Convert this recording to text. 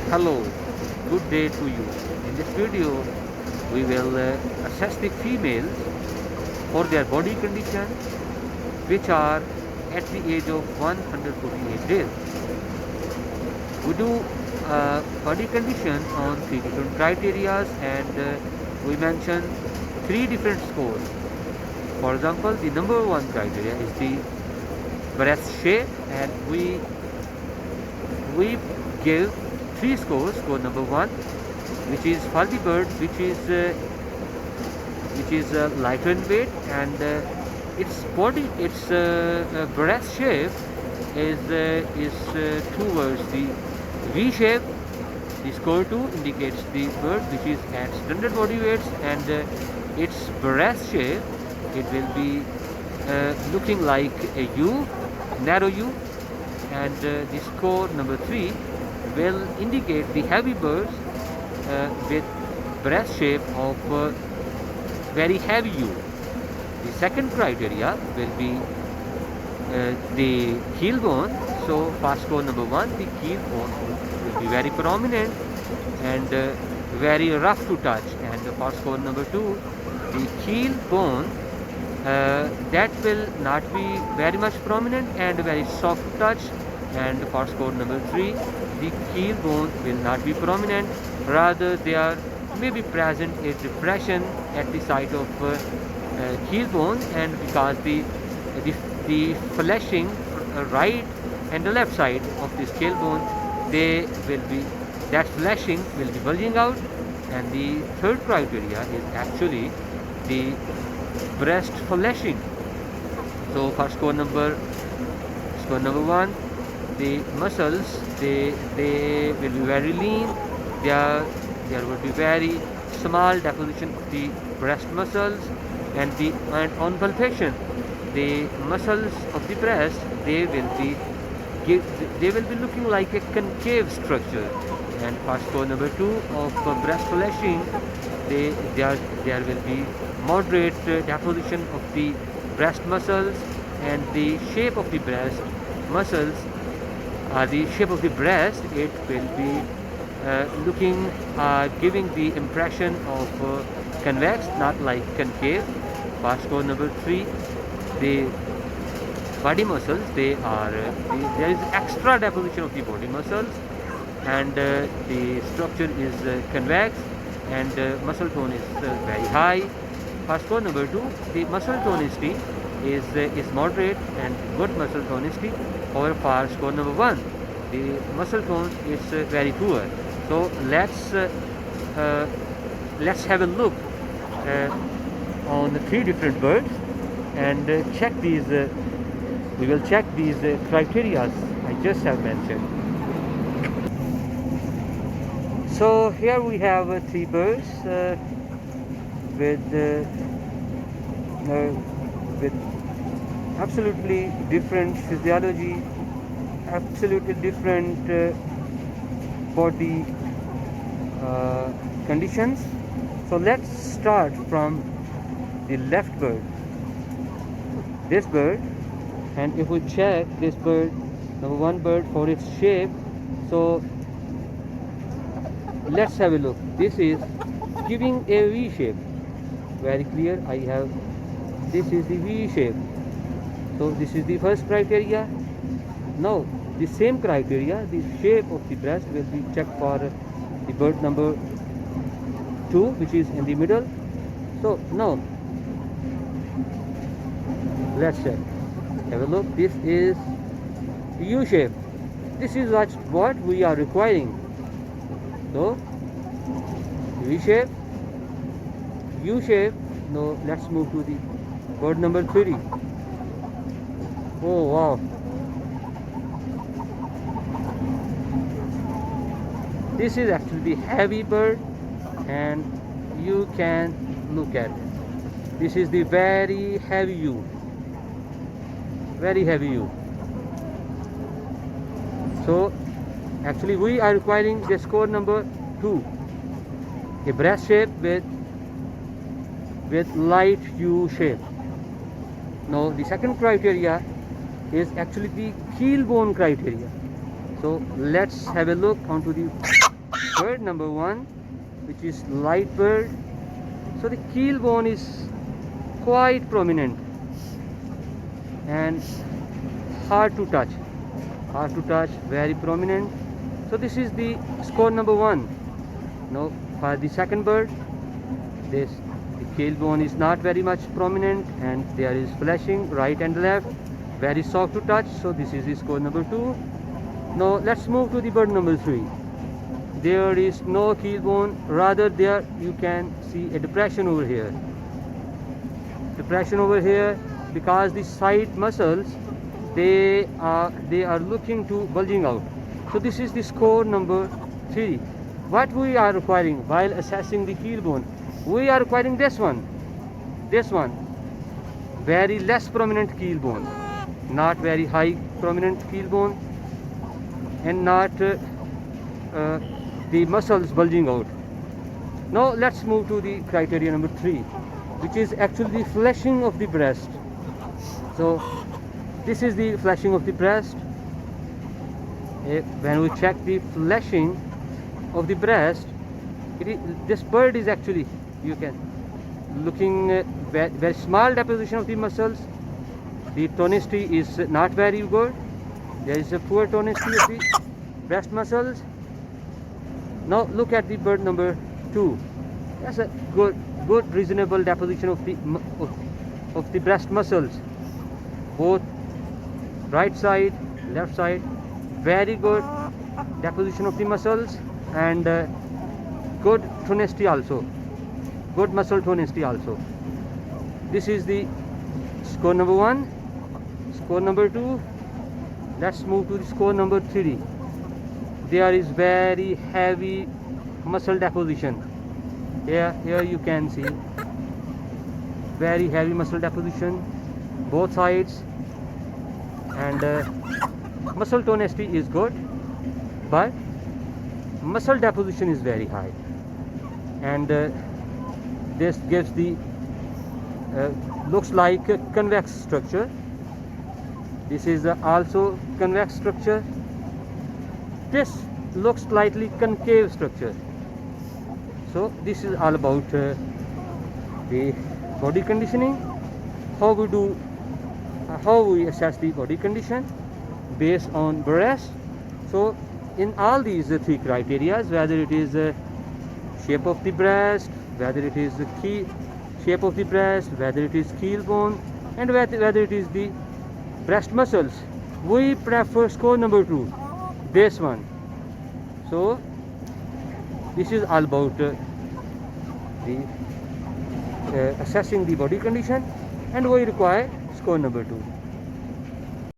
Hello, good day to you. In this video, we will assess the females for their body condition, which are at the age of 148 days. We do body condition on three different criteria, and we mention three different scores. For example, the number one criteria is the breast shape, and we give three scores. Score number one, which is for the bird, which is lighter in weight, and its breast shape is towards the V shape. The score 2 indicates the bird which is at standard body weights, and its breast shape, it will be looking like a U, narrow U, and the score number 3 will indicate the heavy birds with breast shape of very heavy U. The second criteria will be the keel bone. So for score number 1, the keel bone will be very prominent and very rough to touch, and for score number 2, the keel bone that will not be very much prominent and very soft to touch, and for score number 3, the keel bone will not be prominent, rather there may be present a depression at the site of keel bone, and because the fleshing right and the left side of this keel bone, they will be, that fleshing will be bulging out. And the third criteria is actually the breast fleshing. So for score number 1, the muscles, they will be very lean. There will be very small deposition of the breast muscles, and on palpation, the muscles of the breast, they will be looking like a concave structure. And for score number 2 of breast fleshing, there will be moderate deposition of the breast muscles, and the shape of the breast muscles, the shape of the breast, it will be looking, giving the impression of convex, not like concave. For score number 3, the body muscles, there is extra deposition of the body muscles, and the structure is convex, and muscle tone is very high. For score number 2, the muscle tonicity is moderate and good muscle tonicity. However, for score number 1, the muscle tone is very poor. So let's have a look on the three different birds and check these. We will check these criteria I just have mentioned. So here we have three birds with absolutely different physiology, absolutely different body conditions. So let's start from the left bird, this bird, and if we check this bird, number one bird, for its shape, so let's have a look. This is giving a V shape, very clear. This is the V shape. So this is the first criteria. Now the same criteria, the shape of the breast, will be checked for the bird number 2, which is in the middle. So now let's check, have a look. This is U shape. This is what we are requiring. So V shape, U shape. Now let's move to the bird number 3. Oh wow, this is actually the heavy bird, and you can look at it. This is the very heavy U, very heavy U. So actually we are requiring the score number 2, a breast shape with light U shape. Now the second criteria is actually the keel bone criteria. So let's have a look onto the bird number 1, which is light bird. So the keel bone is quite prominent and hard to touch, very prominent. So this is the score number 1. Now for the second bird, the keel bone is not very much prominent and there is flashing right and left, very soft to touch. So this is the score number 2. Now let's move to the bird number 3. There is no keel bone, rather there you can see a depression over here. Because the side muscles, they are looking to bulging out. So this is the score number 3. What we are requiring while assessing the keel bone, we are requiring this one, very less prominent keel bone, not very high prominent keel bone, and not the muscles bulging out. Now let's move to the criteria number 3, which is actually the fleshing of the breast. So this is the fleshing of the breast. When we check the fleshing of the breast, this bird is actually, you can looking very small deposition of the muscles. The tonicity is not very good. There is a poor tonicity of the breast muscles. Now look at the bird number 2. That's a good reasonable deposition of the breast muscles, both right side, left side, very good deposition of the muscles, and good tonicity also, good muscle tonicity also. This is the score number 1. Score number 2. Let's move to the score number 3. There is very heavy muscle deposition. Here you can see very heavy muscle deposition, both sides, and muscle tonicity is good, but muscle deposition is very high, and this gives the looks like a convex structure. This is also convex structure. This looks slightly concave structure. So this is all about the body conditioning, how we assess the body condition based on breast. So in all these 3 criteria, whether it is shape of the breast, whether it is the shape of the breast, whether it is keel bone, and whether it is the breast muscles, we prefer score number 2, this one. So this is all about assessing the body condition, and we require score number 2.